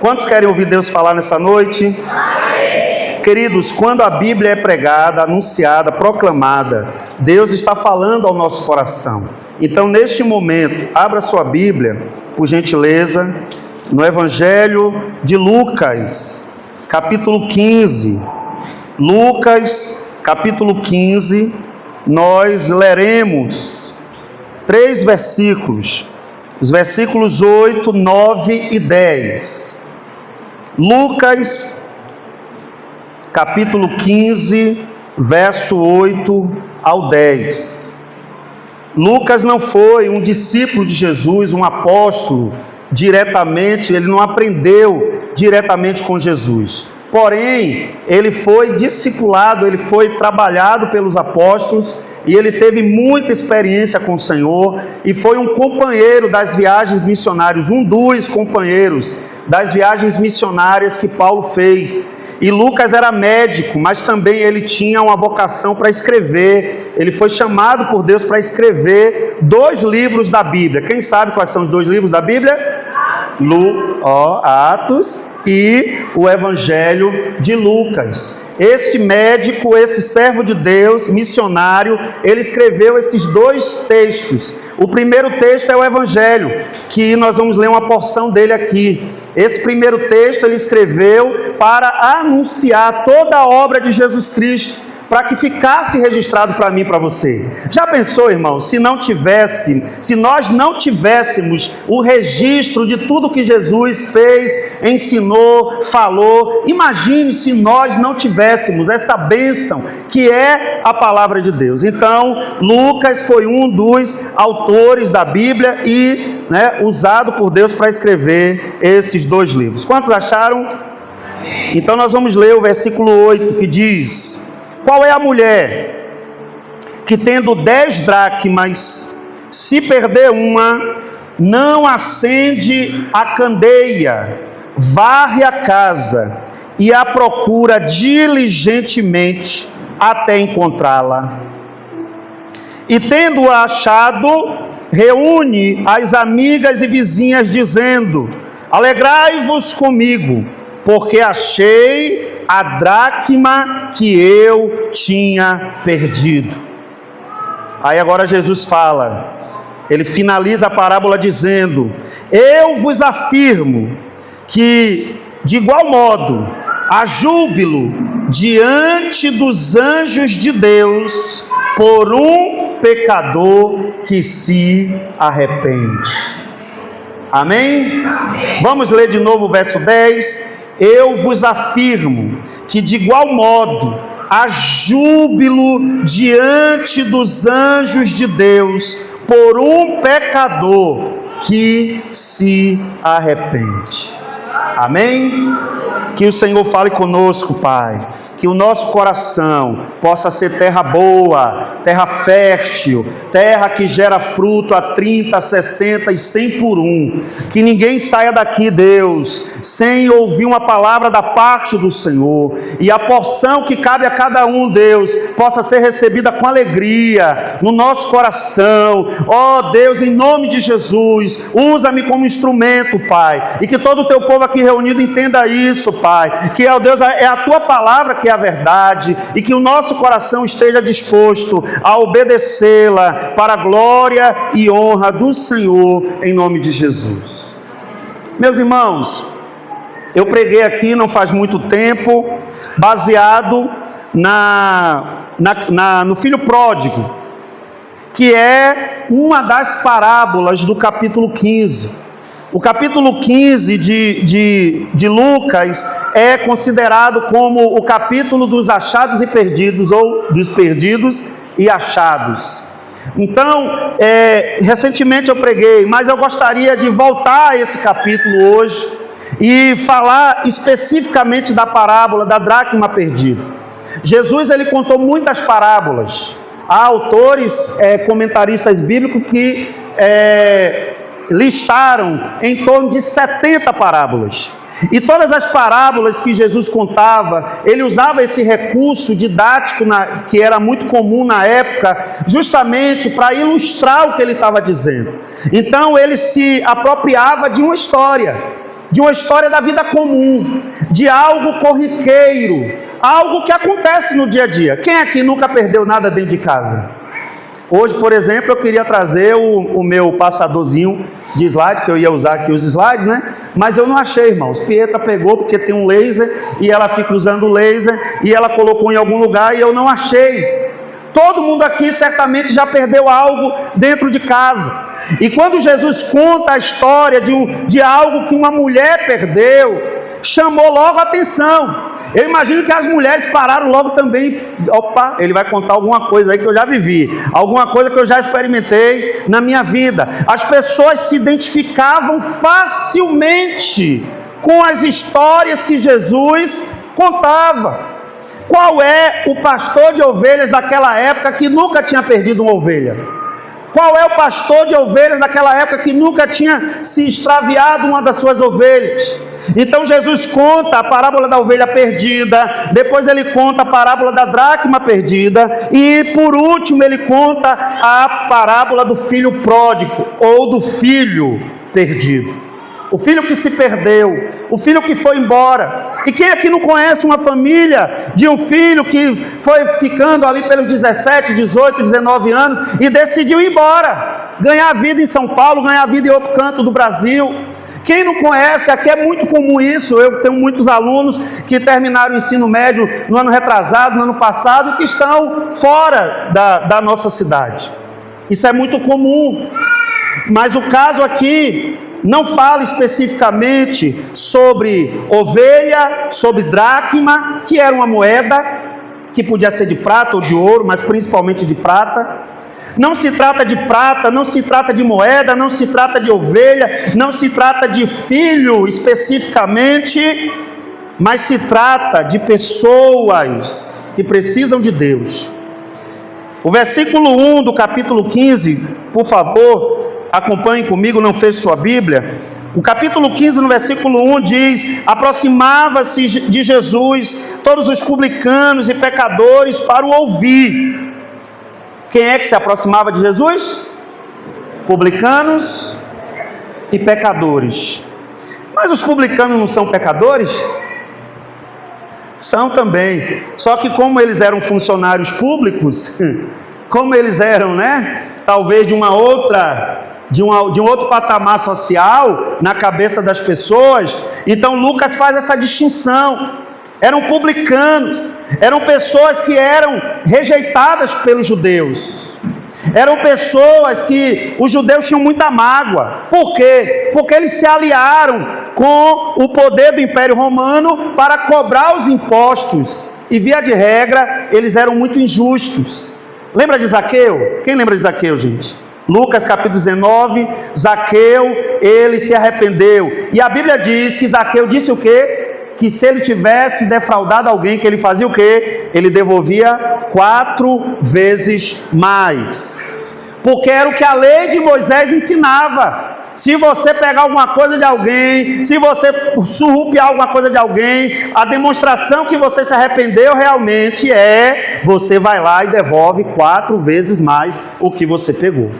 Quantos querem ouvir Deus falar nessa noite? Amém. Queridos, quando a Bíblia é pregada, anunciada, proclamada, Deus está falando ao nosso coração. Então, neste momento, abra sua Bíblia, por gentileza, no Evangelho de Lucas, capítulo 15. Lucas, capítulo 15, nós leremos 3 versículos, os versículos 8, 9 e 10. Lucas, capítulo 15, verso 8 ao 10. Lucas não foi um discípulo de Jesus, um apóstolo, diretamente, ele não aprendeu diretamente com Jesus. Porém, ele foi discipulado, ele foi trabalhado pelos apóstolos e ele teve muita experiência com o Senhor e foi um companheiro das viagens missionárias, um dos companheiros das viagens missionárias que Paulo fez. E Lucas era médico, mas também ele tinha uma vocação para escrever. Ele foi chamado por Deus para escrever 2 livros da Bíblia. Quem sabe quais são os 2 livros da Bíblia? Atos e o Evangelho de Lucas. Esse médico, esse servo de Deus, missionário, ele escreveu esses 2 textos. O primeiro texto é o Evangelho, que nós vamos ler uma porção dele aqui. Esse primeiro texto ele escreveu para anunciar toda a obra de Jesus Cristo, para que ficasse registrado para mim e para você. Já pensou, irmão, se nós não tivéssemos o registro de tudo que Jesus fez, ensinou, falou? Imagine se nós não tivéssemos essa bênção que é a palavra de Deus. Então, Lucas foi um dos autores da Bíblia e usado por Deus para escrever esses 2 livros. Quantos acharam? Então nós vamos ler o versículo 8 que diz: qual é a mulher que, tendo 10 dracmas, se perder uma, não acende a candeia, varre a casa e a procura diligentemente até encontrá-la? E tendo-a achado, reúne as amigas e vizinhas, dizendo: alegrai-vos comigo, porque achei a dracma que eu tinha perdido. Aí agora Jesus fala, ele finaliza a parábola dizendo: eu vos afirmo que, de igual modo, há júbilo diante dos anjos de Deus por um pecador que se arrepende. Amém? Vamos ler de novo o verso 10. Eu vos afirmo que, de igual modo, há júbilo diante dos anjos de Deus por um pecador que se arrepende. Amém? Que o Senhor fale conosco, Pai. Que o nosso coração possa ser terra boa, terra fértil, terra que gera fruto a 30, 60 e 100 por 1. Que ninguém saia daqui, Deus, sem ouvir uma palavra da parte do Senhor. E a porção que cabe a cada um, Deus, possa ser recebida com alegria no nosso coração. Ó Deus, em nome de Jesus, usa-me como instrumento, Pai. E que todo o teu povo aqui reunido entenda isso, Pai. Que, ó Deus, é a tua palavra que é a verdade, e que o nosso coração esteja disposto a obedecê-la para a glória e honra do Senhor, em nome de Jesus. Meus irmãos, eu preguei aqui não faz muito tempo, baseado no filho pródigo, que é uma das parábolas do capítulo 15. O capítulo 15 de Lucas é considerado como o capítulo dos achados e perdidos, ou dos perdidos e achados. Então, recentemente eu preguei, mas eu gostaria de voltar a esse capítulo hoje e falar especificamente da parábola da dracma perdida. Jesus, ele contou muitas parábolas. Há autores, comentaristas bíblicos que listaram em torno de 70 parábolas. E todas as parábolas que Jesus contava, ele usava esse recurso didático que era muito comum na época, justamente para ilustrar o que ele estava dizendo. Então ele se apropriava de uma história. de uma história da vida comum, de algo corriqueiro, algo que acontece no dia a dia. Quem aqui nunca perdeu nada dentro de casa? Hoje, por exemplo, eu queria trazer o meu passadorzinho de slide, que eu ia usar aqui os slides, né? Mas eu não achei, irmãos. Pietra pegou porque tem um laser e ela fica usando o laser e ela colocou em algum lugar e eu não achei. Todo mundo aqui certamente já perdeu algo dentro de casa. E quando Jesus conta a história de algo que uma mulher perdeu, chamou logo a atenção. Eu imagino que as mulheres pararam logo também. Opa, ele vai contar alguma coisa aí que eu já vivi, alguma coisa que eu já experimentei na minha vida. As pessoas se identificavam facilmente com as histórias que Jesus contava. Qual é o pastor de ovelhas daquela época que nunca tinha perdido uma ovelha? Qual é o pastor de ovelhas daquela época que nunca tinha se extraviado uma das suas ovelhas? Então Jesus conta a parábola da ovelha perdida, depois ele conta a parábola da dracma perdida e por último ele conta a parábola do filho pródigo ou do filho perdido. O filho que se perdeu, o filho que foi embora. E quem aqui não conhece uma família de um filho que foi ficando ali pelos 17, 18, 19 anos e decidiu ir embora, ganhar vida em São Paulo, ganhar vida em outro canto do Brasil? Quem não conhece, aqui é muito comum isso. Eu tenho muitos alunos que terminaram o ensino médio no ano retrasado, no ano passado, e que estão fora da nossa cidade. Isso é muito comum. Mas o caso aqui não fala especificamente sobre ovelha, sobre dracma, que era uma moeda, que podia ser de prata ou de ouro, mas principalmente de prata. Não se trata de prata, não se trata de moeda, não se trata de ovelha, não se trata de filho especificamente, mas se trata de pessoas que precisam de Deus. O versículo 1 do capítulo 15, por favor, acompanhem comigo, não feche sua Bíblia. O capítulo 15, no versículo 1 diz: aproximava-se de Jesus todos os publicanos e pecadores para o ouvir. Quem é que se aproximava de Jesus? Publicanos e pecadores. Mas os publicanos não são pecadores? São também. Só que como eles eram funcionários públicos, como eles eram, talvez de um outro patamar social na cabeça das pessoas, então Lucas faz essa distinção. Eram publicanos, eram pessoas que eram rejeitadas pelos judeus, eram pessoas que os judeus tinham muita mágoa. Por quê? Porque eles se aliaram com o poder do Império Romano para cobrar os impostos, e via de regra, eles eram muito injustos. Lembra de Zaqueu? Quem lembra de Zaqueu, gente? Lucas capítulo 19, Zaqueu, ele se arrependeu, e a Bíblia diz que Zaqueu disse o quê? Que se ele tivesse defraudado alguém, que ele fazia o quê? Ele devolvia 4 vezes mais, porque era o que a lei de Moisés ensinava. Se você pegar alguma coisa de alguém, se você surrupiar alguma coisa de alguém, a demonstração que você se arrependeu realmente você vai lá e devolve 4 vezes mais o que você pegou.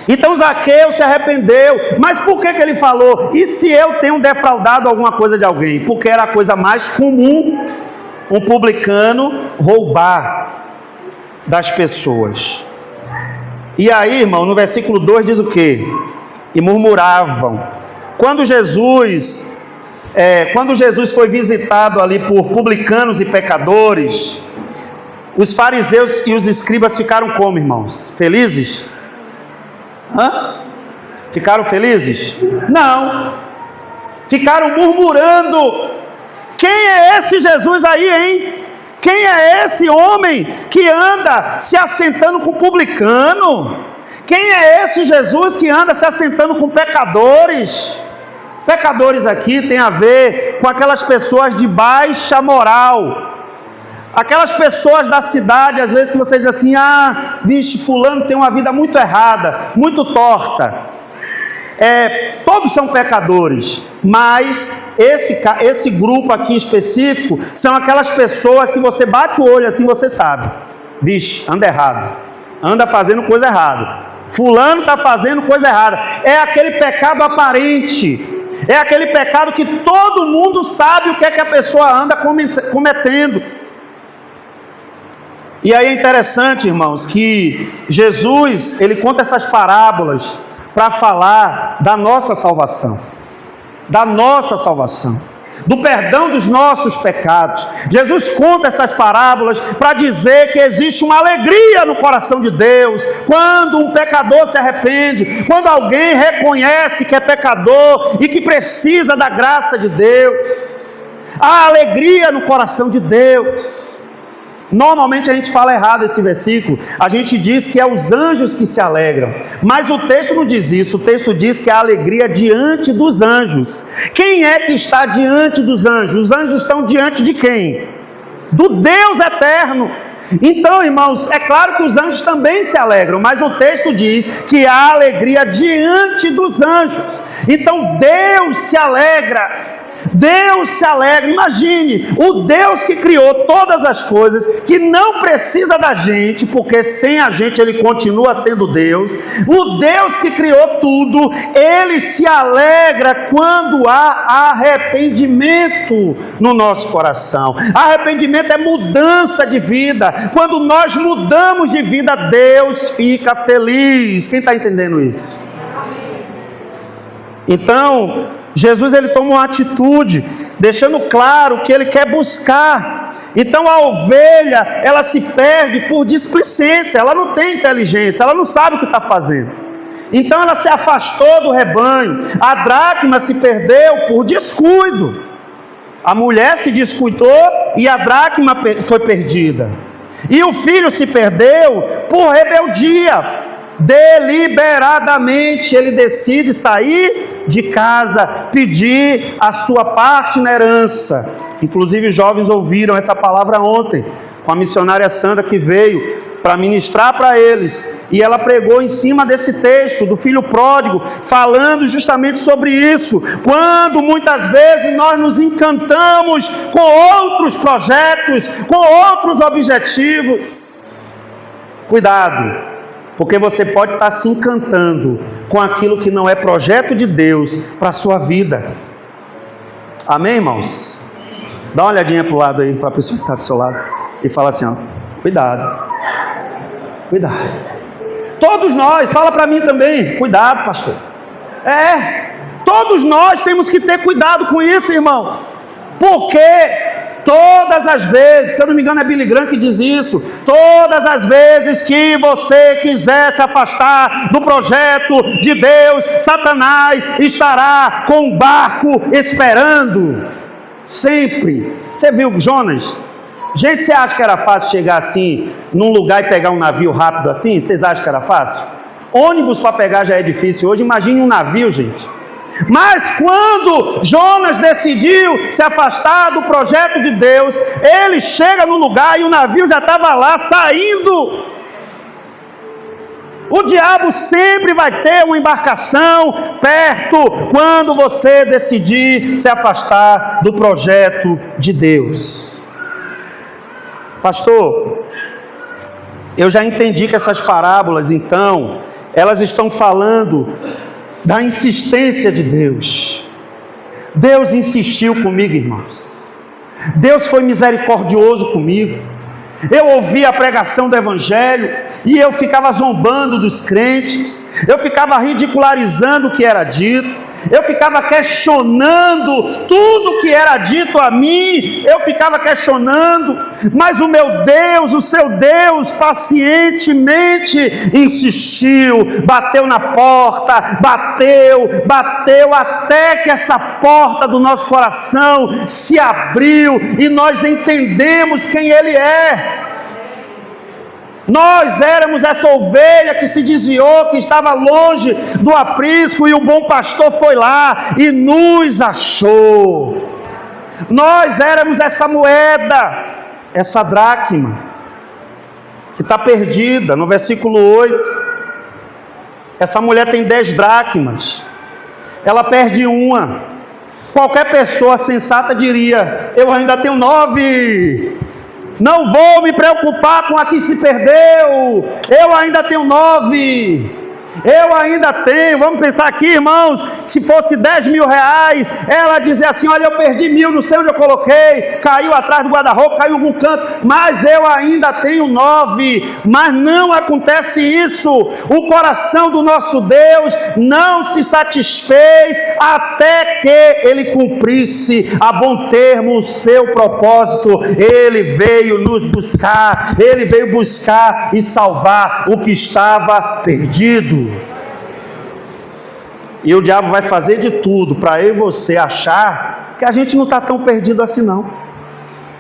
Então Zaqueu se arrependeu. Mas por que ele falou? E se eu tenho defraudado alguma coisa de alguém? Porque era a coisa mais comum um publicano roubar das pessoas. E aí, irmão, no versículo 2 diz o quê? E murmuravam. Quando Jesus foi visitado ali por publicanos e pecadores, os fariseus e os escribas ficaram como, irmãos? Felizes? Ficaram felizes? Não. Ficaram murmurando. Quem é esse Jesus aí, hein? Quem é esse homem que anda se assentando com publicano? Quem é esse Jesus que anda se assentando com pecadores? Pecadores aqui tem a ver com aquelas pessoas de baixa moral. Aquelas pessoas da cidade, às vezes que você diz assim: vixe, fulano tem uma vida muito errada, muito torta. Todos são pecadores, mas esse grupo aqui específico são aquelas pessoas que você bate o olho assim, você sabe: vixe, anda errado, anda fazendo coisa errada. Fulano está fazendo coisa errada. É aquele pecado aparente. É aquele pecado que todo mundo sabe o que é que a pessoa anda cometendo. E aí é interessante, irmãos, que Jesus, ele conta essas parábolas para falar da nossa salvação. Da nossa salvação. Do perdão dos nossos pecados. Jesus conta essas parábolas para dizer que existe uma alegria no coração de Deus quando um pecador se arrepende, quando alguém reconhece que é pecador e que precisa da graça de Deus. Há alegria no coração de Deus. Normalmente a gente fala errado esse versículo, a gente diz que é os anjos que se alegram, mas o texto não diz isso, o texto diz que é a alegria diante dos anjos. Quem é que está diante dos anjos? Os anjos estão diante de quem? Do Deus eterno. Então, irmãos, é claro que os anjos também se alegram, mas o texto diz que há alegria diante dos anjos. Então Deus se alegra. Deus se alegra. Imagine, o Deus que criou todas as coisas, que não precisa da gente, porque sem a gente ele continua sendo Deus. O Deus que criou tudo, ele se alegra quando há arrependimento no nosso coração. Arrependimento é mudança de vida. Quando nós mudamos de vida, Deus fica feliz. Quem está entendendo isso? Então, Jesus ele toma uma atitude, deixando claro que ele quer buscar. Então a ovelha, ela se perde por displicência, ela não tem inteligência, ela não sabe o que está fazendo. Então ela se afastou do rebanho. A dracma se perdeu por descuido. A mulher se descuidou e a dracma foi perdida. E o filho se perdeu por rebeldia. Deliberadamente ele decide sair de casa, pedir a sua parte na herança. Inclusive os jovens ouviram essa palavra ontem, com a missionária Sandra que veio para ministrar para eles, e ela pregou em cima desse texto do filho pródigo, falando justamente sobre isso, quando muitas vezes nós nos encantamos com outros projetos, com outros objetivos. Cuidado, porque você pode estar se encantando com aquilo que não é projeto de Deus para a sua vida. Amém, irmãos? Dá uma olhadinha para o lado aí, para a pessoa que está do seu lado, e fala assim, ó, cuidado. Cuidado. Todos nós, fala para mim também, cuidado, pastor. Todos nós temos que ter cuidado com isso, irmãos. Porque todas as vezes, se eu não me engano é Billy Graham que diz isso, todas as vezes que você quiser se afastar do projeto de Deus, Satanás estará com o barco esperando, sempre. Você viu Jonas? Gente, você acha que era fácil chegar assim, num lugar e pegar um navio rápido assim? Vocês acham que era fácil? Ônibus para pegar já é difícil hoje, imagine um navio, gente. Mas quando Jonas decidiu se afastar do projeto de Deus, ele chega no lugar e o navio já estava lá saindo. O diabo sempre vai ter uma embarcação perto quando você decidir se afastar do projeto de Deus. Pastor, eu já entendi que essas parábolas, então, elas estão falando da insistência de Deus. Deus insistiu comigo, irmãos. Deus foi misericordioso comigo. Eu ouvi a pregação do Evangelho e eu ficava zombando dos crentes, eu ficava ridicularizando o que era dito, eu ficava questionando tudo que era dito a mim, eu ficava questionando, mas o meu Deus, o seu Deus, pacientemente insistiu, bateu na porta, bateu até que essa porta do nosso coração se abriu e nós entendemos quem Ele é. Nós éramos essa ovelha que se desviou, que estava longe do aprisco, e o bom pastor foi lá e nos achou. Nós éramos essa moeda, essa dracma, que está perdida. No versículo 8, essa mulher tem 10 dracmas, ela perde uma. Qualquer pessoa sensata diria, eu ainda tenho 9. Não vou me preocupar com a que se perdeu, eu ainda tenho 9. Eu ainda tenho, vamos pensar aqui, irmãos, se fosse 10 mil reais, ela dizia assim, olha, eu perdi 1.000, não sei onde eu coloquei, caiu atrás do guarda-roupa, caiu em algum canto, mas eu ainda tenho 9, mas não acontece isso. O coração do nosso Deus não se satisfez até que Ele cumprisse a bom termo o seu propósito. Ele veio nos buscar, Ele veio buscar e salvar o que estava perdido. E o diabo vai fazer de tudo para eu e você achar que a gente não está tão perdido assim não.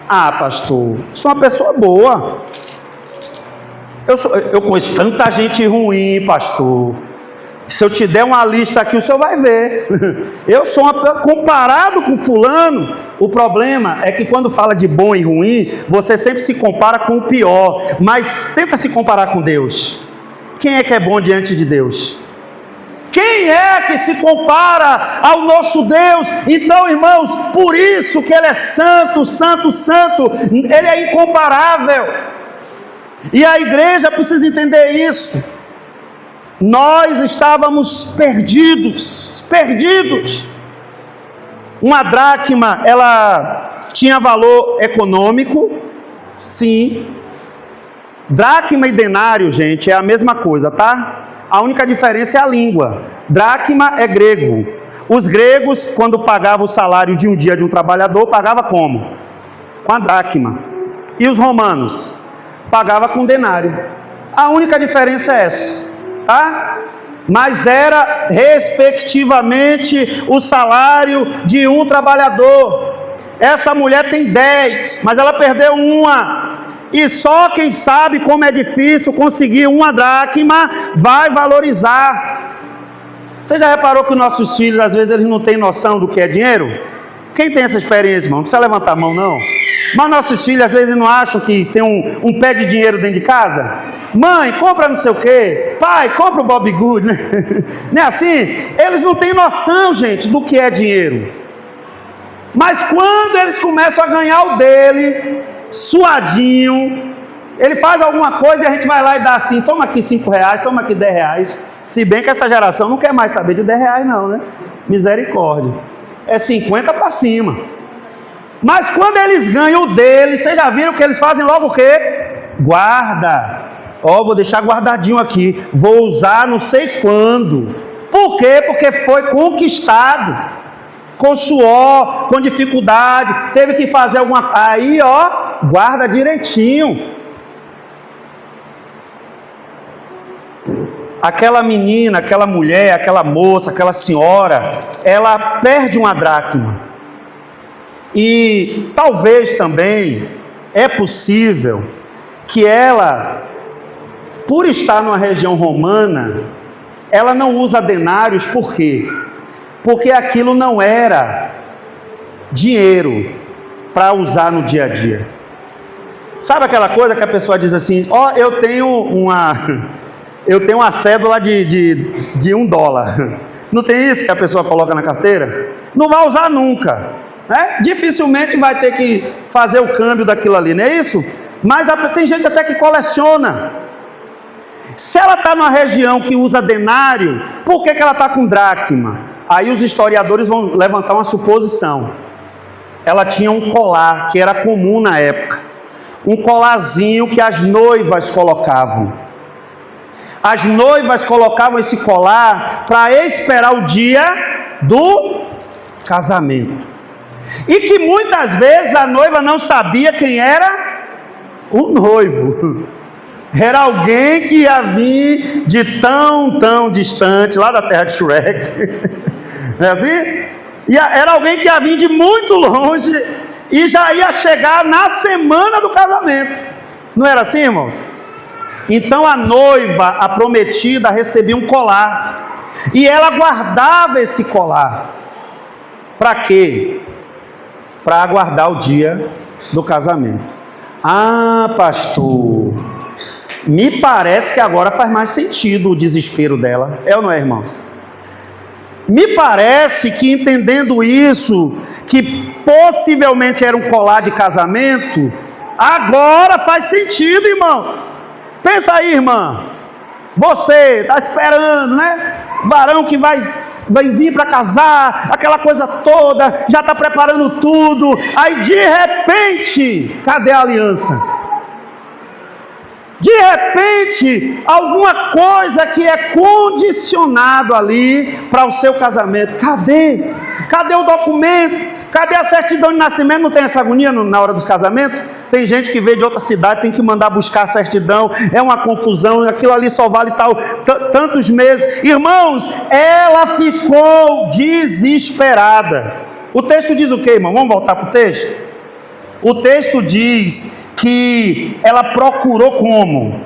Ah, pastor, sou uma pessoa boa. Eu conheço tanta gente ruim, pastor. Se eu te der uma lista aqui, o senhor vai ver. Eu sou comparado com fulano. O problema é que quando fala de bom e ruim, você sempre se compara com o pior. Mas tenta se comparar com Deus. Quem é que é bom diante de Deus? Quem é que se compara ao nosso Deus? Então, irmãos, por isso que Ele é santo, santo, santo. Ele é incomparável. E a igreja precisa entender isso. Nós estávamos perdidos. Uma dracma, ela tinha valor econômico, sim. Dracma e denário, gente, é a mesma coisa, tá? A única diferença é a língua. Dracma é grego. Os gregos, quando pagavam o salário de um dia de um trabalhador, pagava como? Com a dracma. E os romanos? Pagava com denário. A única diferença é essa, tá? Mas era respectivamente o salário de um trabalhador. Essa mulher tem 10, mas ela perdeu uma. E só quem sabe como é difícil conseguir uma dracma vai valorizar. Você já reparou que os nossos filhos, às vezes, eles não têm noção do que é dinheiro? Quem tem essa experiência, irmão? Não precisa levantar a mão, não. Mas nossos filhos, às vezes, não acham que tem um pé de dinheiro dentro de casa? Mãe, compra não sei o quê. Pai, compra o Bob Good, né? Não é assim? Eles não têm noção, gente, do que é dinheiro. Mas quando eles começam a ganhar o dele, suadinho, ele faz alguma coisa e a gente vai lá e dá assim, toma aqui 5 reais, toma aqui 10 reais. Se bem que essa geração não quer mais saber de 10 reais não, né? Misericórdia. É 50 para cima. Mas quando eles ganham o dele, vocês já viram que eles fazem logo o quê? Guarda. Ó, vou deixar guardadinho aqui. Vou usar não sei quando. Por quê? Porque foi conquistado. Com suor, com dificuldade. Teve que fazer alguma... Aí, ó, guarda direitinho. Aquela menina, aquela mulher, aquela moça, aquela senhora, ela perde uma dracma. E talvez também é possível que ela, por estar numa região romana, ela não usa denários, por quê? Porque aquilo não era dinheiro para usar no dia a dia. Sabe aquela coisa que a pessoa diz assim, ó, eu tenho uma cédula de $1. Não tem isso que a pessoa coloca na carteira? Não vai usar nunca, né? Dificilmente vai ter que fazer o câmbio daquilo ali, não é isso? Mas tem gente até que coleciona. Se ela está numa região que usa denário, por que ela está com dracma? Aí os historiadores vão levantar uma suposição. Ela tinha um colar que era comum na época. Um colarzinho que as noivas colocavam. As noivas colocavam esse colar para esperar o dia do casamento. E que muitas vezes a noiva não sabia quem era o noivo. Era alguém que ia vir de tão distante, lá da terra de Shrek. Não é assim? Era alguém que ia vir de muito longe e já ia chegar na semana do casamento. Não era assim, irmãos? Então a noiva, a prometida, recebia um colar. E ela guardava esse colar. Para quê? Para aguardar o dia do casamento. Ah, pastor, me parece que agora faz mais sentido o desespero dela. É ou não é, irmãos? Me parece que entendendo isso, que possivelmente era um colar de casamento, agora faz sentido, irmãos. Pensa aí, irmã. Você está esperando, né? Varão que vai vir para casar, aquela coisa toda, já está preparando tudo. Aí de repente, cadê a aliança? De repente, alguma coisa que é condicionado ali para o seu casamento. Cadê? Cadê o documento? Cadê a certidão de nascimento? Não tem essa agonia na hora dos casamentos? Tem gente que veio de outra cidade, tem que mandar buscar a certidão, é uma confusão, aquilo ali só vale tantos meses. Irmãos, ela ficou desesperada. O texto diz o quê, irmão? Vamos voltar para o texto? O texto diz que ela procurou como?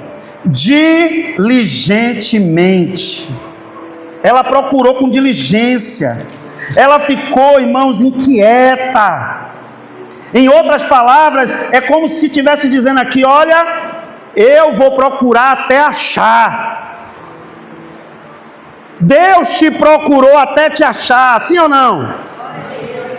Diligentemente. Ela procurou com diligência. Ela ficou, irmãos, inquieta. Em outras palavras, é como se estivesse dizendo aqui: olha, eu vou procurar até achar. Deus te procurou até te achar, sim ou não?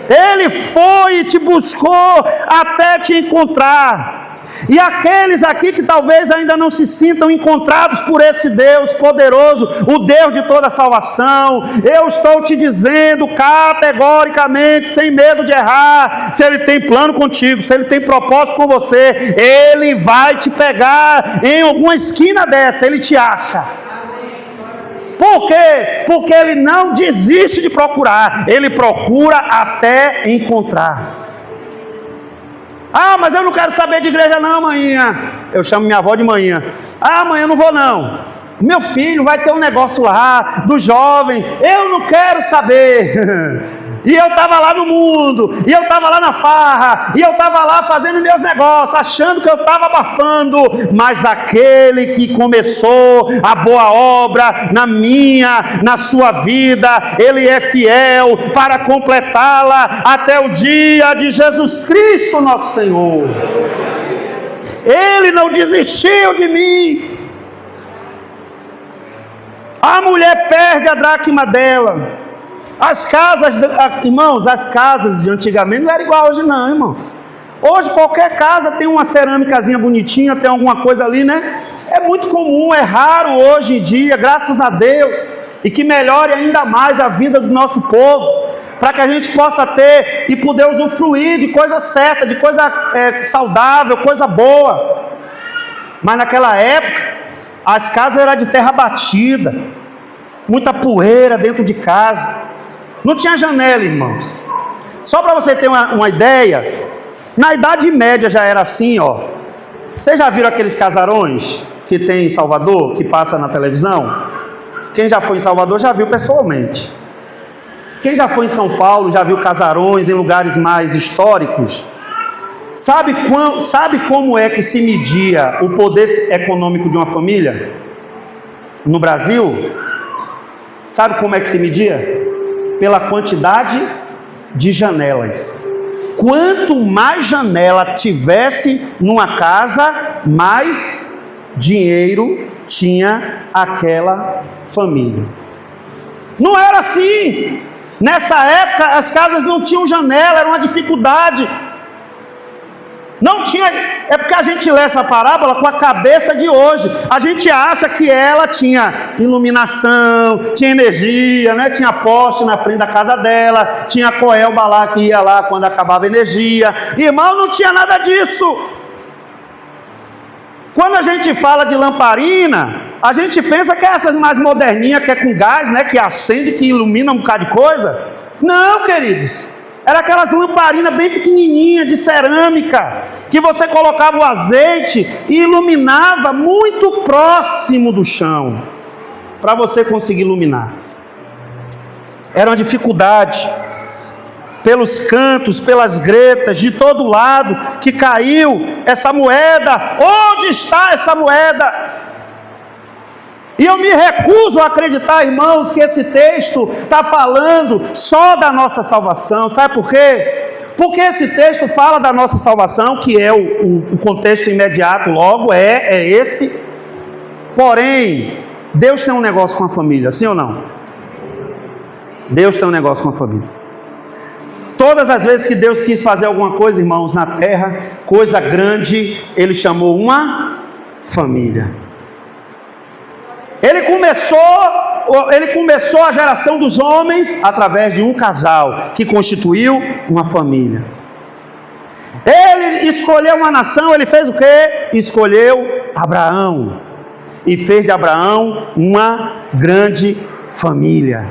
Ele foi e te buscou até te encontrar. E aqueles aqui que talvez ainda não se sintam encontrados por esse Deus poderoso, o Deus de toda salvação, eu estou te dizendo categoricamente, sem medo de errar, se Ele tem plano contigo, se Ele tem propósito com você, Ele vai te pegar em alguma esquina dessa, Ele te acha. Por quê? Porque Ele não desiste de procurar, Ele procura até encontrar. Ah, mas eu não quero saber de igreja não, manhã. Eu chamo minha avó de manhã. Ah, mãe, eu não vou não. Meu filho vai ter um negócio lá, do jovem. Eu não quero saber. E eu estava lá no mundo, e eu estava lá na farra, e eu estava lá fazendo meus negócios, achando que eu estava abafando. Mas aquele que começou a boa obra na sua vida, Ele é fiel para completá-la até o dia de Jesus Cristo, nosso Senhor. Ele não desistiu de mim. A mulher perde a dracma dela. As casas, irmãos, as casas de antigamente não era igual hoje não, irmãos. Hoje qualquer casa tem uma cerâmicazinha bonitinha, tem alguma coisa ali, né? É muito comum, é raro hoje em dia, graças a Deus. E que melhore ainda mais a vida do nosso povo, para que a gente possa ter e poder usufruir de coisa certa, de coisa saudável, coisa boa. Mas naquela época, as casas eram de terra batida, muita poeira dentro de casa. Não tinha janela, irmãos. Só para você ter uma ideia, na Idade Média já era assim, ó. Vocês já viram aqueles casarões que tem em Salvador, que passa na televisão? Quem já foi em Salvador já viu pessoalmente. Quem já foi em São Paulo já viu casarões em lugares mais históricos? Sabe como é que se media o poder econômico de uma família? No Brasil? Sabe como é que se media? Pela quantidade de janelas. Quanto mais janela tivesse numa casa, mais dinheiro tinha aquela família. Não era assim. Nessa época as casas não tinham janela, era uma dificuldade. Não tinha, é porque a gente lê essa parábola com a cabeça de hoje. A gente acha que ela tinha iluminação, tinha energia, né? Tinha poste na frente da casa dela, tinha coelba lá que ia lá quando acabava a energia. Irmão, não tinha nada disso. Quando a gente fala de lamparina, a gente pensa que é essas mais moderninhas, que é com gás, né? Que acende, que ilumina um bocado de coisa. Não, queridos. Era aquelas lamparinas bem pequenininhas de cerâmica, que você colocava o azeite e iluminava muito próximo do chão, para você conseguir iluminar. Era uma dificuldade. Pelos cantos, pelas gretas, de todo lado, que caiu essa moeda. Onde está essa moeda? E eu me recuso a acreditar, irmãos, que esse texto está falando só da nossa salvação. Sabe por quê? Porque esse texto fala da nossa salvação, que é o contexto imediato, logo é esse. Porém, Deus tem um negócio com a família, sim ou não? Deus tem um negócio com a família. Todas as vezes que Deus quis fazer alguma coisa, irmãos, na terra, coisa grande, Ele chamou uma família. Ele começou a geração dos homens através de um casal que constituiu uma família. Ele escolheu uma nação, ele fez o quê? Escolheu Abraão e fez de Abraão uma grande família.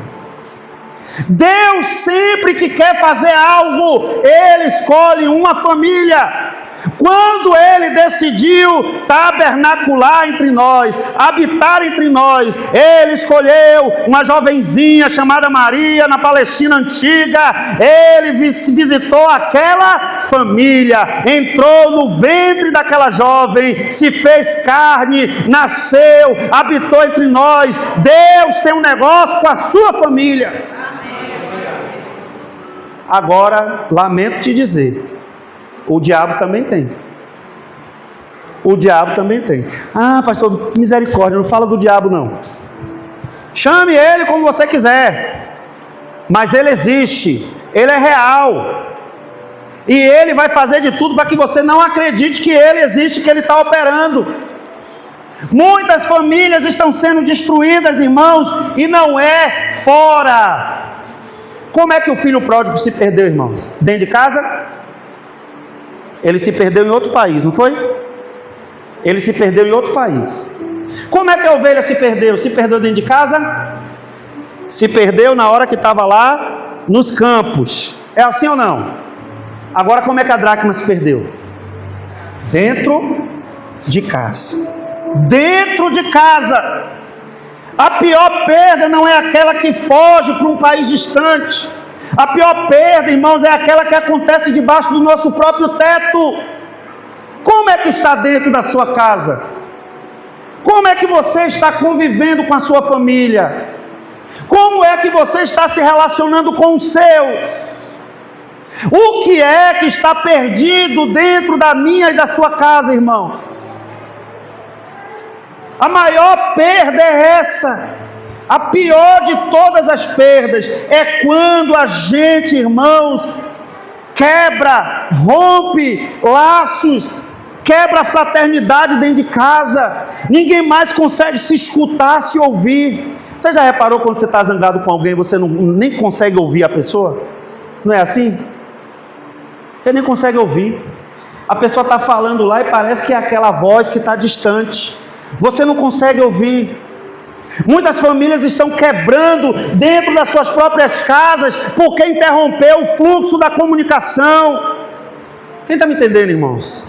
Deus sempre que quer fazer algo, Ele escolhe uma família. Quando Ele decidiu tabernacular entre nós, habitar entre nós, Ele escolheu uma jovenzinha chamada Maria na Palestina antiga. Ele visitou aquela família, entrou no ventre daquela jovem, se fez carne, nasceu, habitou entre nós. Deus tem um negócio com a sua família. Agora, lamento te dizer, o diabo também tem. O diabo também tem. Ah, pastor, misericórdia, não fala do diabo não. Chame ele como você quiser. Mas ele existe, ele é real. E ele vai fazer de tudo para que você não acredite que ele existe, que ele está operando. Muitas famílias estão sendo destruídas, irmãos, e não é fora. Como é que o filho pródigo se perdeu, irmãos? Dentro de casa? Ele se perdeu em outro país, não foi? Ele se perdeu em outro país. Como é que a ovelha se perdeu? Se perdeu dentro de casa? Se perdeu na hora que estava lá nos campos. É assim ou não? Agora como é que a dracma se perdeu? Dentro de casa. Dentro de casa. A pior perda não é aquela que foge para um país distante. A pior perda, irmãos, é aquela que acontece debaixo do nosso próprio teto. Como é que está dentro da sua casa? Como é que você está convivendo com a sua família? Como é que você está se relacionando com os seus? O que é que está perdido dentro da minha e da sua casa, irmãos? A maior perda é essa. A pior de todas as perdas é quando a gente, irmãos, quebra, rompe laços, quebra a fraternidade dentro de casa. Ninguém mais consegue se escutar, se ouvir. Você já reparou quando você está zangado com alguém, você nem consegue ouvir a pessoa? Não é assim? Você nem consegue ouvir. A pessoa está falando lá e parece que é aquela voz que está distante. Você não consegue ouvir. Muitas famílias estão quebrando dentro das suas próprias casas porque interrompeu o fluxo da comunicação. Quem está me entendendo, irmãos?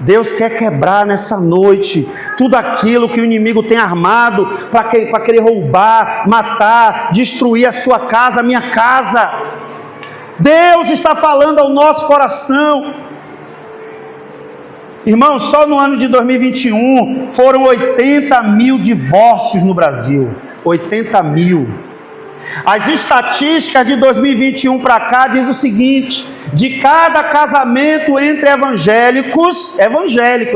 Deus quer quebrar nessa noite tudo aquilo que o inimigo tem armado para querer roubar, matar, destruir a sua casa, a minha casa. Deus está falando ao nosso coração. Irmãos, só no ano de 2021 foram 80 mil divórcios no Brasil. 80 mil. As estatísticas de 2021 para cá diz o seguinte: de cada casamento entre evangélicos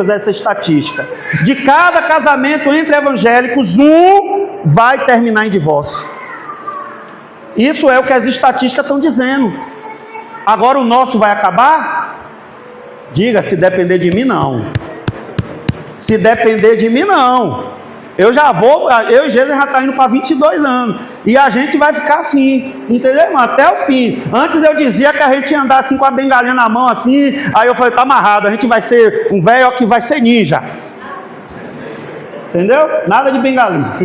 essa estatística, de cada casamento entre evangélicos, um vai terminar em divórcio. Isso é o que as estatísticas estão dizendo. Agora o nosso vai acabar? Diga, se depender de mim, não. Se depender de mim, não. Eu e Jesus já está indo para 22 anos. E a gente vai ficar assim, entendeu, irmão? Até o fim. Antes eu dizia que a gente ia andar assim com a bengalinha na mão, assim. Aí eu falei, tá amarrado, a gente vai ser um velho que vai ser ninja. Entendeu? Nada de bengalinha.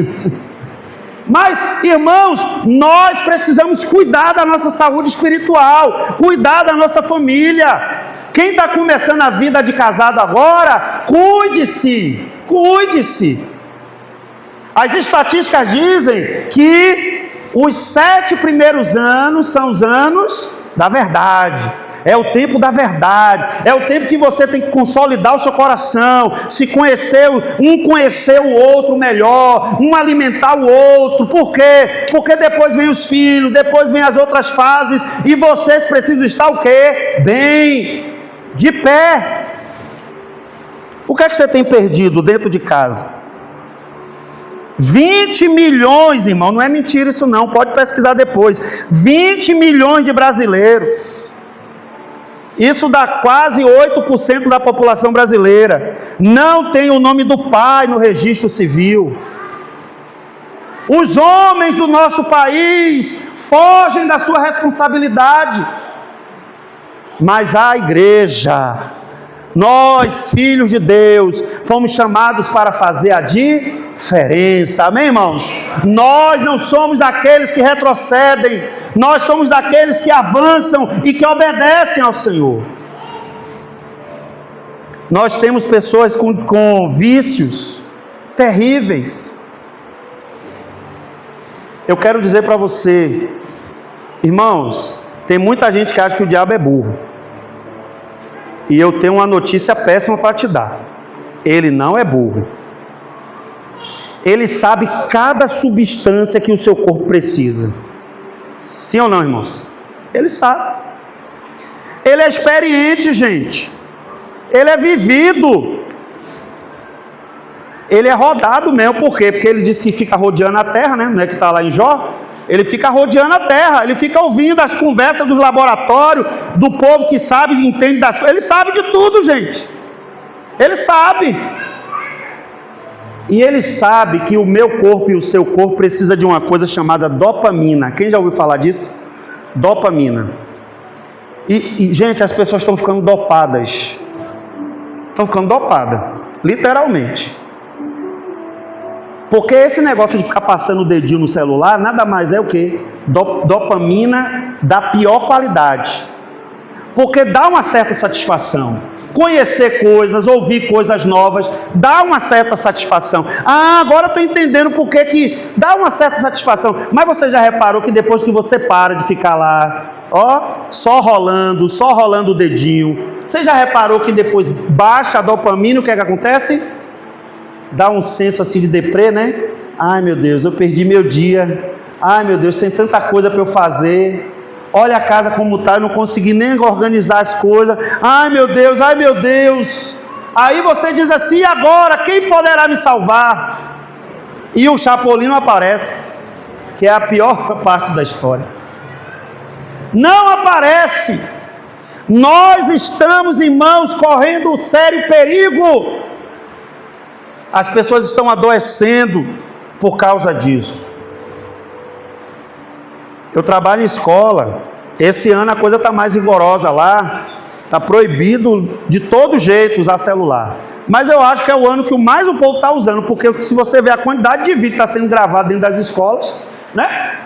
Mas, irmãos, nós precisamos cuidar da nossa saúde espiritual, cuidar da nossa família. Quem está começando a vida de casado agora, cuide-se, cuide-se. As estatísticas dizem que os 7 primeiros anos são os anos da verdade. É o tempo da verdade, é o tempo que você tem que consolidar o seu coração, se conhecer, um conhecer o outro melhor, um alimentar o outro. Por quê? Porque depois vem os filhos, depois vem as outras fases, e vocês precisam estar o quê? Bem, de pé. O que é que você tem perdido dentro de casa? 20 milhões, irmão, não é mentira isso não, pode pesquisar depois. 20 milhões de brasileiros. Isso dá quase 8% da população brasileira. Não tem o nome do pai no registro civil. Os homens do nosso país fogem da sua responsabilidade. Mas a igreja, nós, filhos de Deus, fomos chamados para fazer a diferença. Amém, irmãos? Nós não somos daqueles que retrocedem, nós somos daqueles que avançam e que obedecem ao Senhor. Nós temos pessoas com vícios terríveis. Eu quero dizer para você, irmãos, tem muita gente que acha que o diabo é burro. E eu tenho uma notícia péssima para te dar. Ele não é burro. Ele sabe cada substância que o seu corpo precisa. Sim ou não, irmãos? Ele sabe. Ele é experiente, gente. Ele é vivido. Ele é rodado mesmo. Por quê? Porque ele diz que fica rodeando a terra, né? Não é que está lá em Jó? Ele fica rodeando a terra. Ele fica ouvindo as conversas dos laboratórios, do povo que sabe e entende das coisas. Ele sabe de tudo, gente. Ele sabe. E ele sabe que o meu corpo e o seu corpo precisa de uma coisa chamada dopamina. Quem já ouviu falar disso? Dopamina. E gente, as pessoas estão ficando dopadas. Estão ficando dopadas. Literalmente. Porque esse negócio de ficar passando o dedinho no celular, nada mais é o quê? Dopamina da pior qualidade. Porque dá uma certa satisfação. Conhecer coisas, ouvir coisas novas, dá uma certa satisfação. Ah, agora estou entendendo por que dá uma certa satisfação. Mas você já reparou que depois que você para de ficar lá, só rolando o dedinho, você já reparou que depois baixa a dopamina, o que é que acontece? Dá um senso assim de deprê, né? Ai meu Deus, eu perdi meu dia. Ai meu Deus, tem tanta coisa para eu fazer. Olha a casa como está, eu não consegui nem organizar as coisas. Ai meu Deus, ai meu Deus. Aí você diz assim, e agora? Quem poderá me salvar? E o Chapolin não aparece, que é a pior parte da história. Não aparece. Nós estamos, irmãos, correndo um sério perigo. As pessoas estão adoecendo por causa disso. Eu trabalho em escola. Esse ano a coisa está mais rigorosa lá. Está proibido de todo jeito usar celular. Mas eu acho que é o ano que mais o povo está usando. Porque se você ver a quantidade de vídeo que está sendo gravado dentro das escolas, né?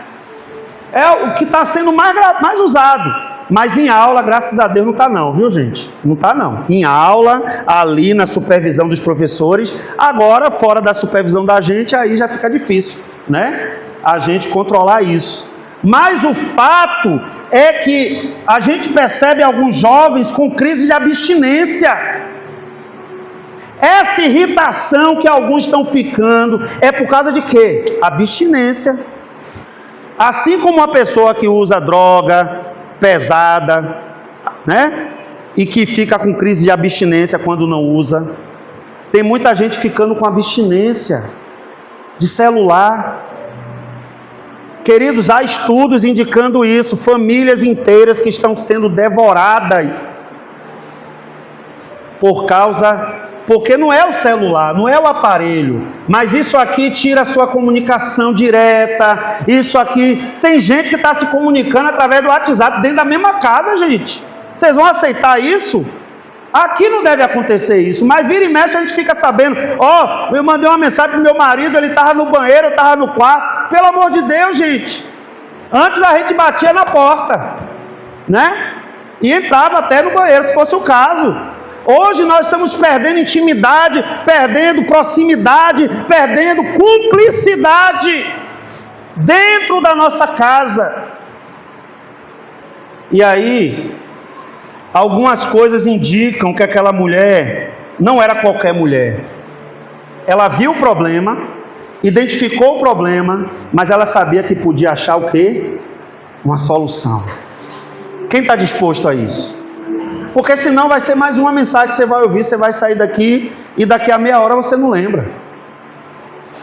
É o que está sendo mais usado. Mas em aula, graças a Deus, não está não, viu gente? Não está não. Em aula, ali na supervisão dos professores. Agora, fora da supervisão da gente, aí já fica difícil, né? A gente controlar isso. Mas o fato é que a gente percebe alguns jovens com crise de abstinência. Essa irritação que alguns estão ficando é por causa de quê? Abstinência. Assim como uma pessoa que usa droga pesada, né? E que fica com crise de abstinência quando não usa. Tem muita gente ficando com abstinência de celular. Queridos, há estudos indicando isso, famílias inteiras que estão sendo devoradas porque não é o celular, não é o aparelho, mas isso aqui tira a sua comunicação direta, isso aqui, tem gente que está se comunicando através do WhatsApp dentro da mesma casa, gente. Vocês vão aceitar isso? Aqui não deve acontecer isso, mas vira e mexe a gente fica sabendo, eu mandei uma mensagem pro meu marido, ele estava no banheiro, eu estava no quarto. Pelo amor de Deus, gente. Antes a gente batia na porta, né? E entrava até no banheiro, se fosse o caso. Hoje nós estamos perdendo intimidade, perdendo proximidade, perdendo cumplicidade dentro da nossa casa. E aí, algumas coisas indicam que aquela mulher não era qualquer mulher. Ela viu o problema, identificou o problema, mas ela sabia que podia achar o quê? Uma solução. Quem está disposto a isso? Porque senão vai ser mais uma mensagem que você vai ouvir, você vai sair daqui e daqui a meia hora você não lembra.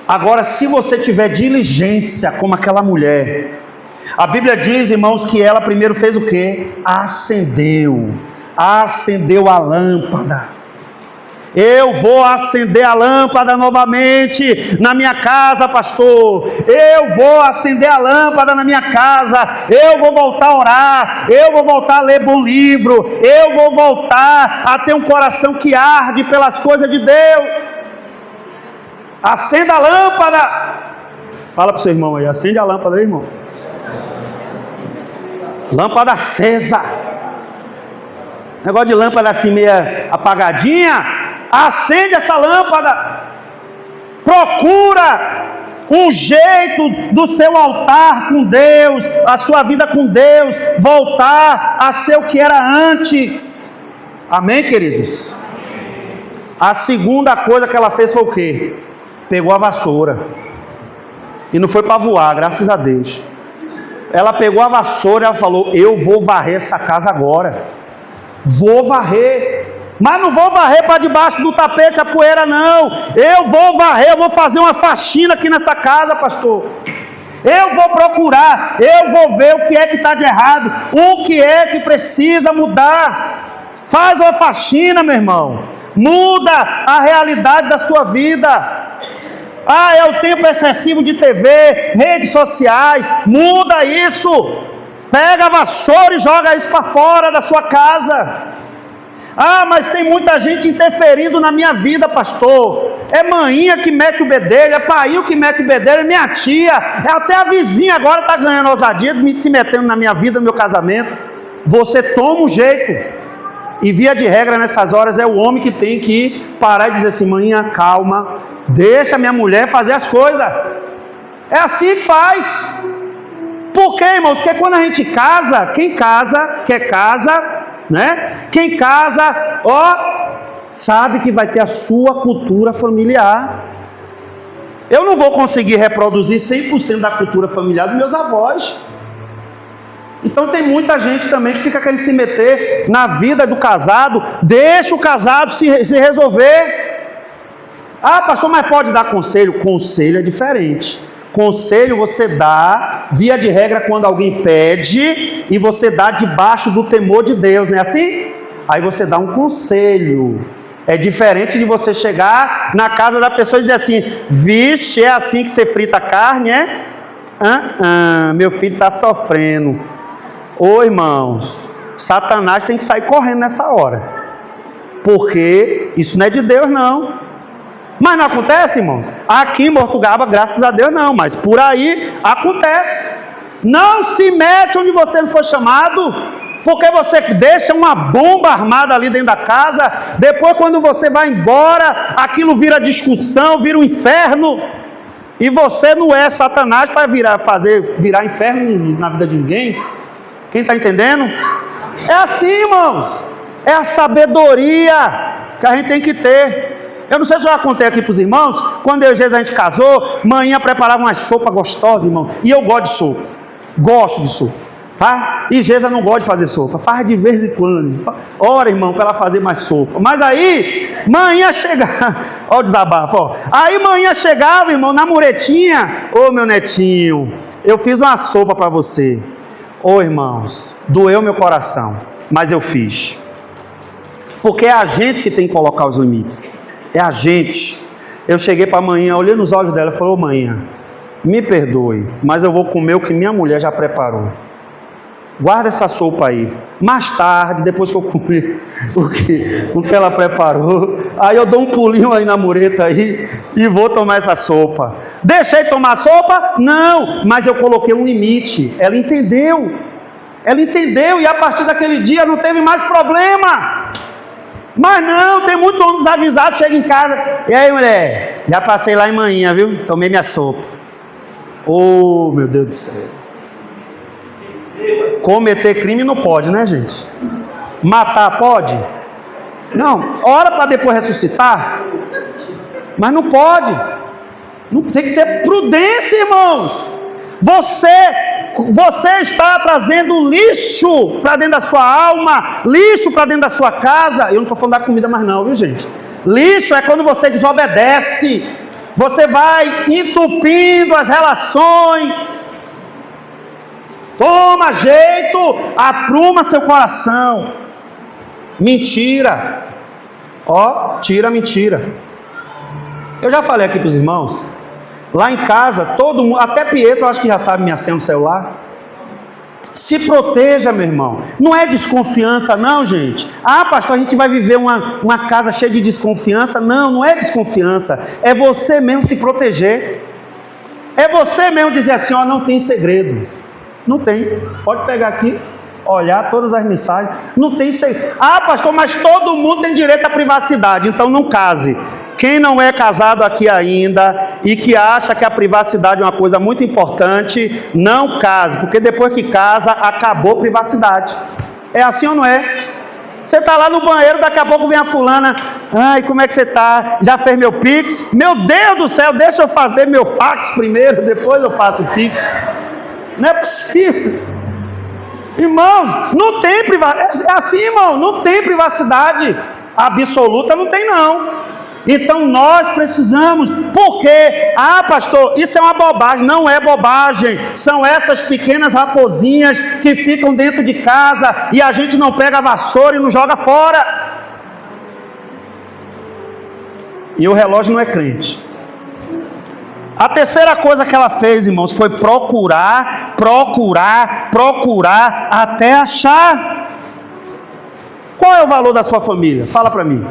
Agora, se você tiver diligência como aquela mulher, a Bíblia diz, irmãos, que ela primeiro fez o quê? Acendeu a lâmpada. Eu vou acender a lâmpada novamente na minha casa, pastor. Eu vou acender a lâmpada na minha casa. Eu vou voltar a orar. Eu vou voltar a ler bom livro. Eu vou voltar a ter um coração que arde pelas coisas de Deus. Acenda a lâmpada. Fala para o seu irmão aí, acende a lâmpada aí, irmão. Lâmpada acesa. Negócio de lâmpada assim meia apagadinha. Acende essa lâmpada. Procura um jeito do seu altar com Deus, a sua vida com Deus, voltar a ser o que era antes. Amém, queridos? A segunda coisa que ela fez foi o quê? Pegou a vassoura. E não foi para voar, graças a Deus. Ela pegou a vassoura e ela falou: eu vou varrer essa casa agora. Vou varrer. Mas não vou varrer para debaixo do tapete a poeira, não. Eu vou varrer, eu vou fazer uma faxina aqui nessa casa, pastor. Eu vou procurar, eu vou ver o que é que está de errado, o que é que precisa mudar. Faz uma faxina, meu irmão. Muda a realidade da sua vida. Ah, é o tempo excessivo de TV, redes sociais. Muda isso. Pega a vassoura e joga isso para fora da sua casa. Ah, mas tem muita gente interferindo na minha vida, pastor. É maninha que mete o bedelho, é painho que mete o bedelho, é minha tia, é até a vizinha agora está ganhando ousadia, se metendo na minha vida, no meu casamento. Você toma um jeito. E via de regra nessas horas é o homem que tem que parar e dizer assim: maninha, calma, deixa minha mulher fazer as coisas. É assim que faz. Por quê, irmãos? Porque quando a gente casa, quem casa, quer casa, né? Quem casa, sabe que vai ter a sua cultura familiar. Eu não vou conseguir reproduzir 100% da cultura familiar dos meus avós. Então tem muita gente também que fica querendo se meter na vida do casado. Deixa o casado se resolver. Ah, pastor, mas pode dar conselho? Conselho é diferente. Conselho você dá, via de regra, quando alguém pede, e você dá debaixo do temor de Deus, não é assim? Aí você dá um conselho. É diferente de você chegar na casa da pessoa e dizer assim: vixe, é assim que você frita a carne, é? Meu filho está sofrendo. Ô irmãos, Satanás tem que sair correndo nessa hora, porque isso não é de Deus, não. Mas não acontece, irmãos? Aqui em Mortugaba, graças a Deus, não. Mas por aí acontece. Não se mete onde você não foi chamado, porque você deixa uma bomba armada ali dentro da casa. Depois, quando você vai embora, aquilo vira discussão, vira um inferno. E você não é Satanás para virar inferno na vida de ninguém. Quem está entendendo? É assim, irmãos. É a sabedoria que a gente tem que ter. Eu não sei se eu já contei aqui para os irmãos, quando eu e Jesus a gente casou, manhã preparava uma sopa gostosa, irmão. E eu gosto de sopa. Gosto de sopa, tá? E Jesus não gosta de fazer sopa. Faz de vez em quando. Ora, irmão, para ela fazer mais sopa. Mas aí, manhã chegava. Olha o desabafo, ó. Aí manhã chegava, irmão, na muretinha. Ô, meu netinho, eu fiz uma sopa para você. Ô, irmãos, doeu meu coração, mas eu fiz. Porque é a gente que tem que colocar os limites. É a gente. Eu cheguei para a manhã, olhei nos olhos dela e falei: ô manhã, me perdoe, mas eu vou comer o que minha mulher já preparou. Guarda essa sopa aí. Mais tarde, depois que eu comer o que ela preparou, aí eu dou um pulinho aí na mureta aí e vou tomar essa sopa. Deixei tomar sopa? Não, mas eu coloquei um limite. Ela entendeu. Ela entendeu e a partir daquele dia não teve mais problema. Mas não, tem muitos homens desavisados, chega em casa: e aí, mulher, já passei lá em manhã, viu? Tomei minha sopa. Oh, meu Deus do céu. Cometer crime não pode, né, gente? Matar pode? Não, ora para depois ressuscitar. Mas não pode. Não tem que ter prudência, irmãos. Você está trazendo lixo para dentro da sua alma, lixo para dentro da sua casa. Eu não estou falando da comida mais não, viu, gente? Lixo é quando você desobedece. Você vai entupindo as relações. Toma jeito, apruma seu coração. Mentira. Ó, tira a mentira. Eu já falei aqui para os irmãos, lá em casa, todo mundo, até Pietro, eu acho que já sabe minha senha no celular. Se proteja, meu irmão. Não é desconfiança, não, gente. Ah, pastor, a gente vai viver uma casa cheia de desconfiança. Não, não é desconfiança. É você mesmo se proteger. É você mesmo dizer assim, ó, não tem segredo. Não tem. Pode pegar aqui, olhar todas as mensagens. Não tem segredo. Ah, pastor, mas todo mundo tem direito à privacidade. Então não case. Quem não é casado aqui ainda e que acha que a privacidade é uma coisa muito importante, não case, porque depois que casa, acabou a privacidade. É assim ou não é? Você está lá no banheiro, daqui a pouco vem a fulana, ai, como é que você está? Já fez meu Pix? Meu Deus do céu, deixa eu fazer meu fax primeiro, depois eu faço o Pix. Não é possível. Irmãos, não tem privacidade. É assim, irmão, não tem privacidade absoluta, não tem não. Então nós precisamos, porque, ah pastor, isso é uma bobagem. Não é bobagem, são essas pequenas raposinhas que ficam dentro de casa e a gente não pega a vassoura e não joga fora. E o relógio não é crente. A terceira coisa que ela fez, irmãos, foi procurar até achar. Qual é o valor da sua família? Fala para mim.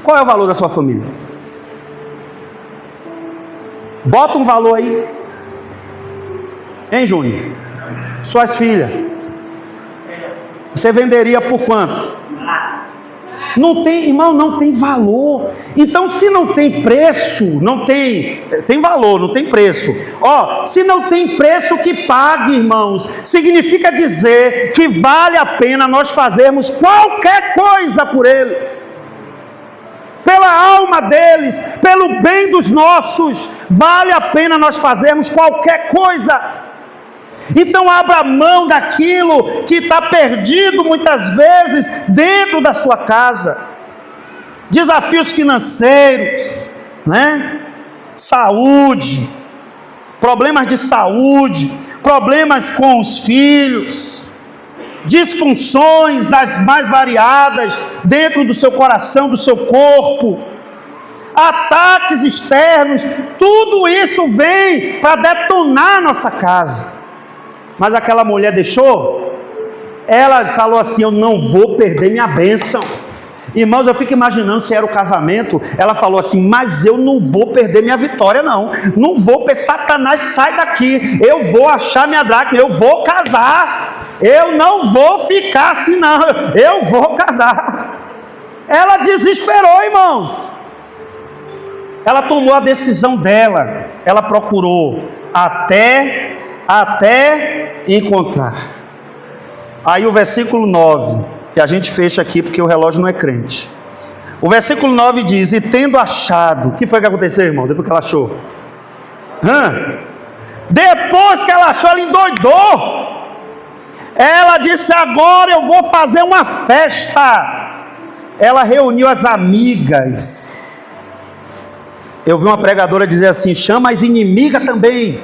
Qual é o valor da sua família? Bota um valor aí. Hein, Júnior? Suas filhas. Você venderia por quanto? Não tem, irmão, não tem valor. Então, se não tem preço, não tem valor, não tem preço. Ó, se não tem preço que pague, irmãos, significa dizer que vale a pena nós fazermos qualquer coisa por eles. Pela alma deles, pelo bem dos nossos, vale a pena nós fazermos qualquer coisa. Então abra mão daquilo que está perdido muitas vezes dentro da sua casa. Desafios financeiros, né? Saúde, problemas de saúde, problemas com os filhos, disfunções das mais variadas dentro do seu coração, do seu corpo, ataques externos, tudo isso vem para detonar a nossa casa. Mas aquela mulher deixou, ela falou assim, eu não vou perder minha bênção. Irmãos, eu fico imaginando se era o casamento, ela falou assim, mas eu não vou perder minha vitória não, não vou, Satanás sai daqui, eu vou achar minha dracma, eu vou casar, eu não vou ficar assim não, eu vou casar. Ela desesperou, irmãos, ela tomou a decisão dela, ela procurou até encontrar. Aí o versículo 9, que a gente fecha aqui porque o relógio não é crente. O versículo 9 diz, e tendo achado, o que foi que aconteceu, irmão, depois que ela achou? Depois que ela achou, ela endoidou. Ela disse, agora eu vou fazer uma festa. Ela reuniu as amigas. Eu vi uma pregadora dizer assim, chama as inimigas também.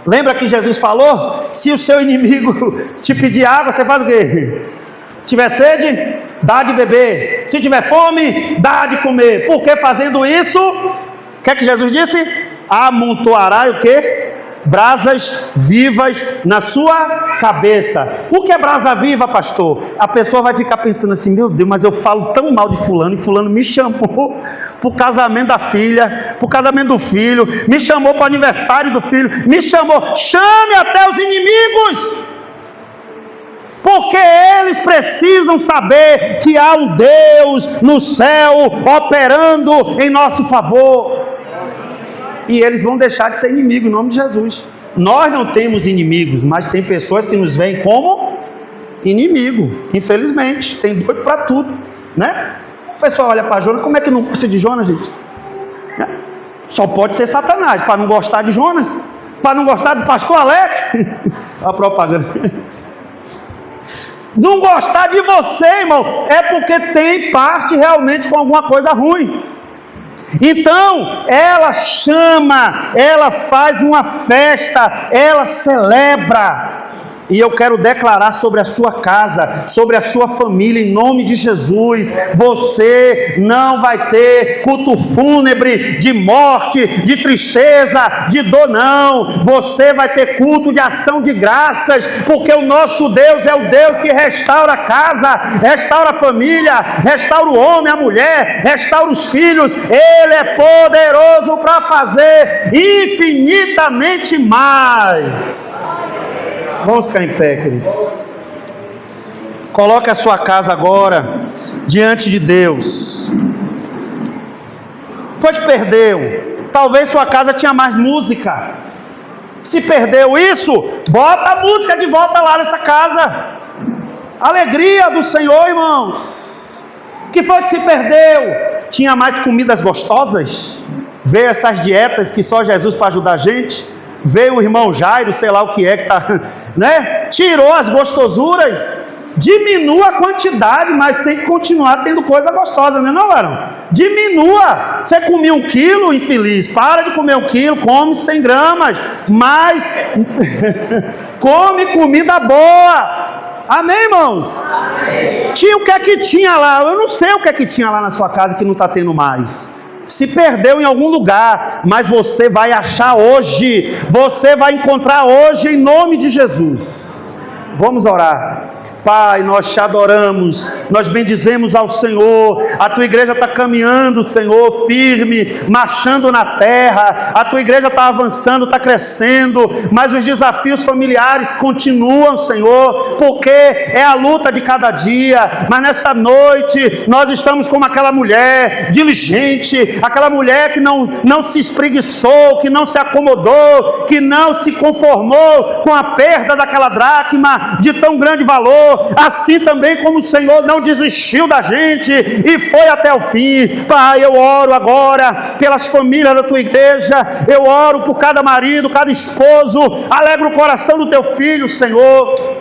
Lembra que Jesus falou? Se o seu inimigo te pedir água, você faz o quê? Se tiver sede, dá de beber. Se tiver fome, dá de comer. Porque fazendo isso, o que é que Jesus disse? Amontoará o quê? Brasas vivas na sua cabeça. O que é brasa viva, pastor? A pessoa vai ficar pensando assim, meu Deus, mas eu falo tão mal de fulano, e fulano me chamou para o casamento da filha, para o casamento do filho, me chamou para o aniversário do filho, me chamou, chame até os inimigos, porque eles precisam saber que há um Deus no céu operando em nosso favor. E eles vão deixar de ser inimigo em nome de Jesus. Nós não temos inimigos, mas tem pessoas que nos veem como inimigo. Infelizmente, tem doido para tudo, né? O pessoal olha para Jonas, como é que não gosta de Jonas, gente? Só pode ser Satanás, para não gostar de Jonas, para não gostar do pastor Alex. A propaganda. Não gostar de você, irmão, é porque tem parte realmente com alguma coisa ruim. Então, ela chama, ela faz uma festa, ela celebra. E eu quero declarar sobre a sua casa, sobre a sua família, em nome de Jesus: você não vai ter culto fúnebre de morte, de tristeza, de dor, não. Você vai ter culto de ação de graças, porque o nosso Deus é o Deus que restaura a casa, restaura a família, restaura o homem, a mulher, restaura os filhos. Ele é poderoso para fazer infinitamente mais. Vamos ficar em pé, queridos. Coloque a sua casa agora diante de Deus. Foi que perdeu. Talvez sua casa tinha mais música. Se perdeu isso, bota a música de volta lá nessa casa. Alegria do Senhor, irmãos. Que foi que se perdeu? Tinha mais comidas gostosas? Veio essas dietas que só Jesus para ajudar a gente? Veio o irmão Jairo, sei lá o que é que tá, né? Tirou as gostosuras. Diminua a quantidade, mas tem que continuar tendo coisa gostosa, né, não, varão? Diminua. Você comia 1 quilo, infeliz, para de comer 1 quilo, come 100 gramas, mas come comida boa. Amém, irmãos? Amém. Tinha o que é que tinha lá? Eu não sei o que é que tinha lá na sua casa que não está tendo mais. Se perdeu em algum lugar, mas você vai achar hoje, você vai encontrar hoje, em nome de Jesus. Vamos orar. Pai, nós te adoramos, nós bendizemos ao Senhor. A tua igreja está caminhando, Senhor, firme, marchando na terra. A tua igreja está avançando, está crescendo, mas os desafios familiares continuam, Senhor, porque é a luta de cada dia. Mas nessa noite nós estamos como aquela mulher diligente, aquela mulher que não se espreguiçou, que não se acomodou, que não se conformou com a perda daquela dracma de tão grande valor. Assim também como o Senhor não desistiu da gente e foi até o fim. Pai, eu oro agora pelas famílias da tua igreja, eu oro por cada marido, cada esposo. Alegra o coração do teu filho, Senhor.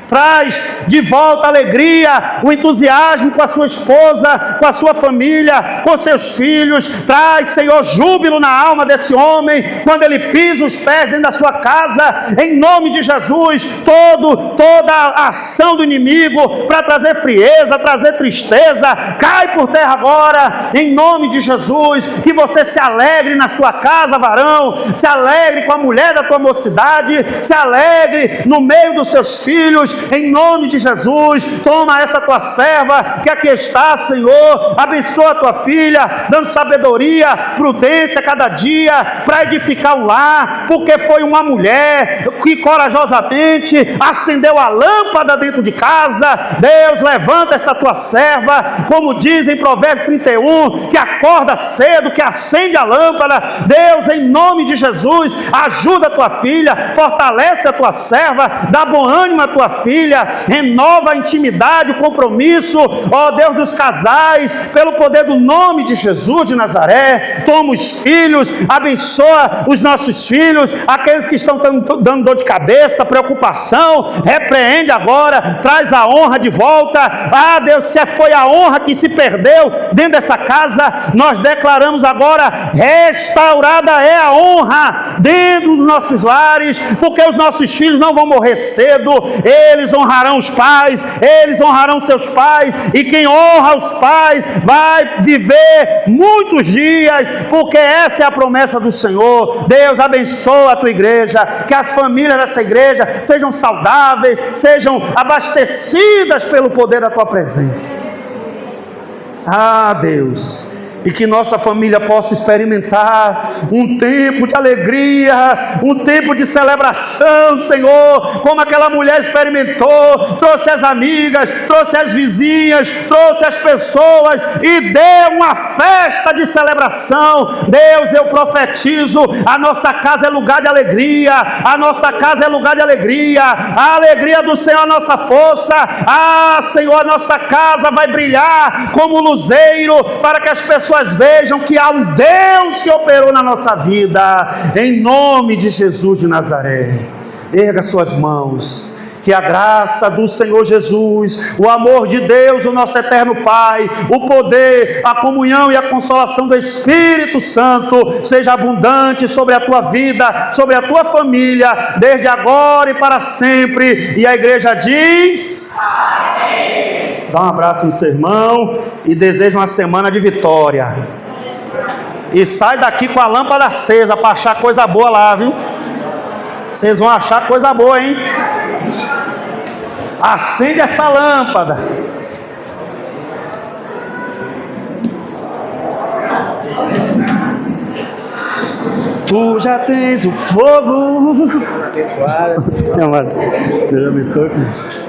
Traz de volta a alegria, o entusiasmo com a sua esposa, com a sua família, com seus filhos. Traz, Senhor, júbilo na alma desse homem, quando ele pisa os pés dentro da sua casa, em nome de Jesus. Toda a ação do inimigo para trazer frieza, trazer tristeza, cai por terra agora, em nome de Jesus. Que você se alegre na sua casa, varão, se alegre com a mulher da tua mocidade, se alegre no meio dos seus filhos, em nome de Jesus. Toma essa tua serva que aqui está, Senhor, abençoa a tua filha, dando sabedoria, prudência cada dia, para edificar um lar, porque foi uma mulher que corajosamente acendeu a lâmpada dentro de casa. Deus, levanta essa tua serva, como diz em Provérbios 31, que acorda cedo, que acende a lâmpada. Deus, em nome de Jesus, ajuda a tua filha, fortalece a tua serva, dá bom ânimo à tua filha, renova a intimidade, o compromisso, ó Deus dos casais, pelo poder do nome de Jesus de Nazaré. Toma os filhos, abençoa os nossos filhos, aqueles que estão dando dor de cabeça, preocupação, repreende agora, traz a honra de volta. Ah, Deus, se foi a honra que se perdeu dentro dessa casa, nós declaramos agora, restaurada é a honra dentro dos nossos lares, porque os nossos filhos não vão morrer cedo, eles honrarão os pais, eles honrarão seus pais, e quem honra os pais vai viver muitos dias, porque essa é a promessa do Senhor. Deus, abençoa a tua igreja, que as famílias dessa igreja sejam saudáveis, sejam abastecidas pelo poder da tua presença. Ah, Deus, e que nossa família possa experimentar um tempo de alegria, um tempo de celebração, Senhor, como aquela mulher experimentou, trouxe as amigas, trouxe as vizinhas, trouxe as pessoas e deu uma festa de celebração. Deus, eu profetizo, a nossa casa é lugar de alegria, a nossa casa é lugar de alegria, a alegria do Senhor é a nossa força. Ah, Senhor, a nossa casa vai brilhar como luzeiro, para que as pessoas vejam que há um Deus que operou na nossa vida, em nome de Jesus de Nazaré. Erga suas mãos Que a graça do Senhor Jesus, o amor de Deus, o nosso eterno Pai, o poder, a comunhão e a consolação do Espírito Santo seja abundante sobre a tua vida, sobre a tua família, desde agora e para sempre. E a igreja diz: amém. Dá um abraço no seu irmão e deseja uma semana de vitória. E sai daqui com a lâmpada acesa para achar coisa boa lá, viu? Vocês vão achar coisa boa, hein? Acende essa lâmpada. Tu já tens o fogo. Abençoado. Deus abençoe.